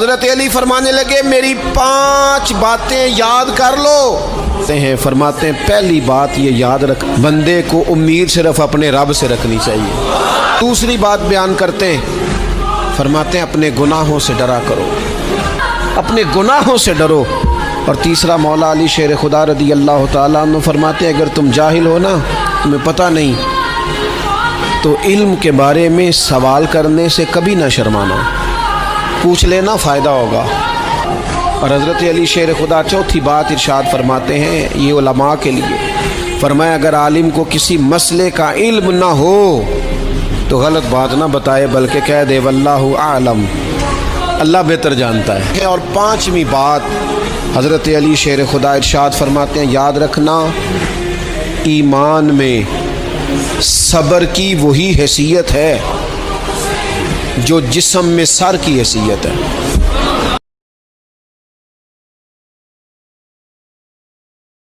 حضرت علی فرمانے لگے میری 5 باتیں یاد کر لو ہیں۔ فرماتے ہیں پہلی بات یہ یاد رکھ، بندے کو امید صرف اپنے رب سے رکھنی چاہیے۔ دوسری بات بیان کرتے ہیں، فرماتے ہیں اپنے گناہوں سے ڈرا کرو، اپنے گناہوں سے ڈرو۔ اور تیسرا مولا علی شیر خدا رضی اللہ تعالیٰ عنہ فرماتے ہیں اگر تم جاہل ہو نا، تمہیں پتہ نہیں، تو علم کے بارے میں سوال کرنے سے کبھی نہ شرمانا، پوچھ لینا، فائدہ ہوگا۔ اور حضرت علی شیر خدا چوتھی بات ارشاد فرماتے ہیں یہ علماء کے لیے، فرمایا اگر عالم کو کسی مسئلے کا علم نہ ہو تو غلط بات نہ بتائے بلکہ کہہ دے واللہ اعلم، اللہ بہتر جانتا ہے۔ اور 5ویں بات حضرت علی شیر خدا ارشاد فرماتے ہیں یاد رکھنا، ایمان میں صبر کی وہی حیثیت ہے جو جسم میں سر کی حیثیت ہے۔